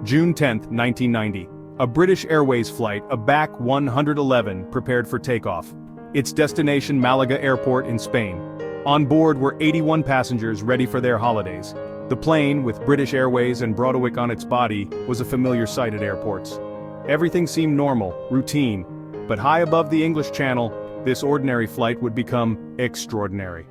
June 10, 1990. A British Airways flight, a BAC 111, prepared for takeoff. Its destination Malaga Airport in Spain. On board were 81 passengers ready for their holidays. The plane, with British Airways and Broadwick on its body, was a familiar sight at airports. Everything seemed normal, routine, but high above the English Channel, this ordinary flight would become extraordinary.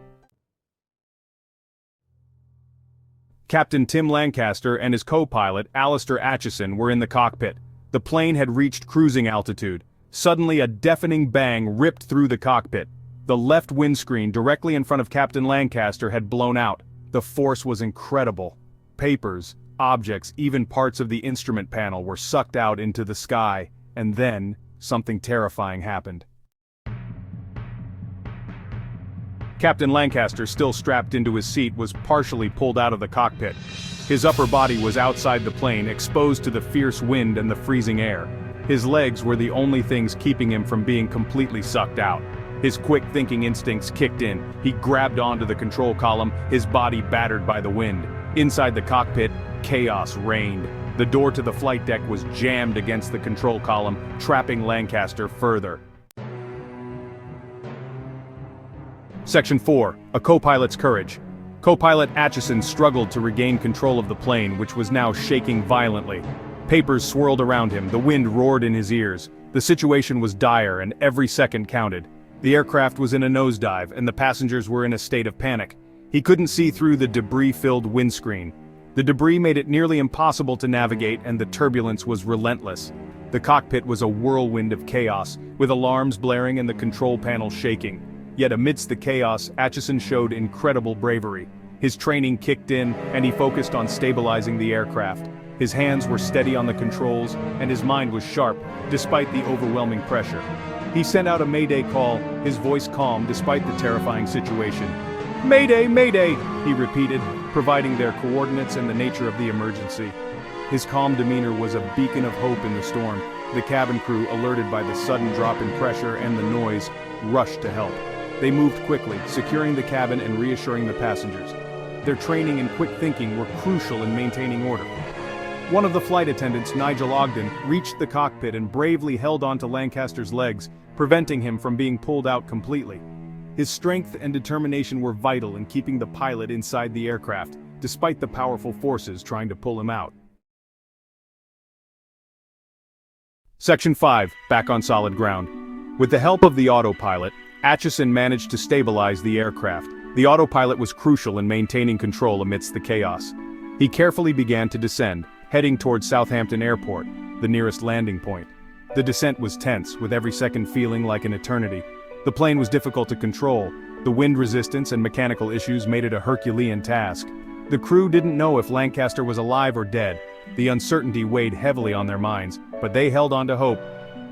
Captain Tim Lancaster and his co-pilot, Alistair Acheson, were in the cockpit. The plane had reached cruising altitude. Suddenly a deafening bang ripped through the cockpit. The left windscreen directly in front of Captain Lancaster had blown out. The force was incredible. Papers, objects, even parts of the instrument panel were sucked out into the sky, and then, something terrifying happened. Captain Lancaster, still strapped into his seat, was partially pulled out of the cockpit. His upper body was outside the plane, exposed to the fierce wind and the freezing air. His legs were the only things keeping him from being completely sucked out. His quick thinking instincts kicked in. He grabbed onto the control column, his body battered by the wind. Inside the cockpit, chaos reigned. The door to the flight deck was jammed against the control column, trapping Lancaster further. Section 4. A co-pilot's courage. Co-pilot Acheson struggled to regain control of the plane, which was now shaking violently. Papers swirled around him, the wind roared in his ears. The situation was dire and every second counted. The aircraft was in a nosedive and the passengers were in a state of panic. He couldn't see through the debris-filled windscreen. The debris made it nearly impossible to navigate and the turbulence was relentless. The cockpit was a whirlwind of chaos, with alarms blaring and the control panel shaking. Yet amidst the chaos, Acheson showed incredible bravery. His training kicked in, and he focused on stabilizing the aircraft. His hands were steady on the controls, and his mind was sharp, despite the overwhelming pressure. He sent out a Mayday call, his voice calm despite the terrifying situation. "Mayday, Mayday," he repeated, providing their coordinates and the nature of the emergency. His calm demeanor was a beacon of hope in the storm. The cabin crew, alerted by the sudden drop in pressure and the noise, rushed to help. They moved quickly, securing the cabin and reassuring the passengers. Their training and quick thinking were crucial in maintaining order. One of the flight attendants, Nigel Ogden, reached the cockpit and bravely held onto Lancaster's legs, preventing him from being pulled out completely. His strength and determination were vital in keeping the pilot inside the aircraft, despite the powerful forces trying to pull him out. Section 5. Back on solid ground. With the help of the autopilot, Acheson managed to stabilize the aircraft. The autopilot was crucial in maintaining control amidst the chaos. He carefully began to descend, heading towards Southampton Airport, the nearest landing point. The descent was tense, with every second feeling like an eternity. The plane was difficult to control. The wind resistance and mechanical issues made it a Herculean task. The crew didn't know if Lancaster was alive or dead. The uncertainty weighed heavily on their minds, but they held on to hope.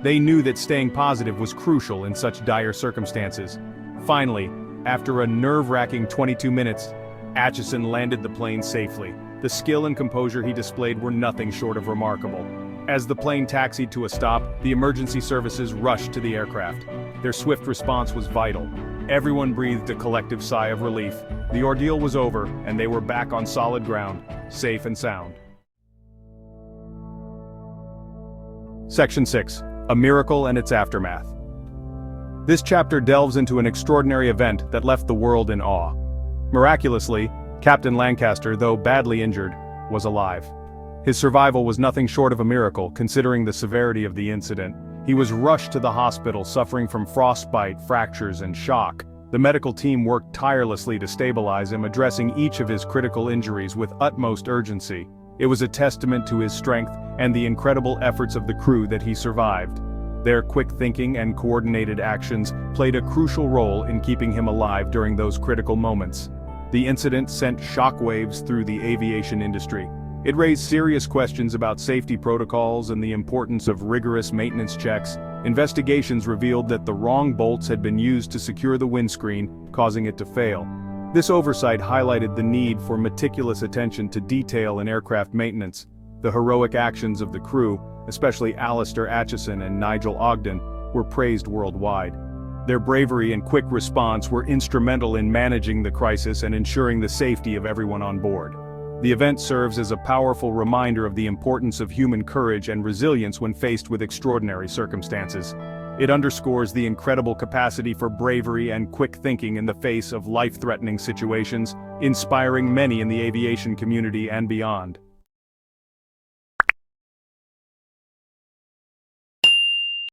They knew that staying positive was crucial in such dire circumstances. Finally, after a nerve-wracking 22 minutes, Acheson landed the plane safely. The skill and composure he displayed were nothing short of remarkable. As the plane taxied to a stop, the emergency services rushed to the aircraft. Their swift response was vital. Everyone breathed a collective sigh of relief. The ordeal was over, and they were back on solid ground, safe and sound. Section 6. A miracle and its aftermath. This chapter delves into an extraordinary event that left the world in awe. Miraculously, Captain Lancaster, though badly injured, was alive. His survival was nothing short of a miracle, considering the severity of the incident. He was rushed to the hospital suffering from frostbite, fractures, and shock. The medical team worked tirelessly to stabilize him, addressing each of his critical injuries with utmost urgency. It was a testament to his strength and the incredible efforts of the crew that he survived. Their quick thinking and coordinated actions played a crucial role in keeping him alive during those critical moments. The incident sent shockwaves through the aviation industry. It raised serious questions about safety protocols and the importance of rigorous maintenance checks. Investigations revealed that the wrong bolts had been used to secure the windscreen, causing it to fail. This oversight highlighted the need for meticulous attention to detail in aircraft maintenance. The heroic actions of the crew, especially Alistair Acheson and Nigel Ogden, were praised worldwide. Their bravery and quick response were instrumental in managing the crisis and ensuring the safety of everyone on board. The event serves as a powerful reminder of the importance of human courage and resilience when faced with extraordinary circumstances. It underscores the incredible capacity for bravery and quick thinking in the face of life-threatening situations, inspiring many in the aviation community and beyond.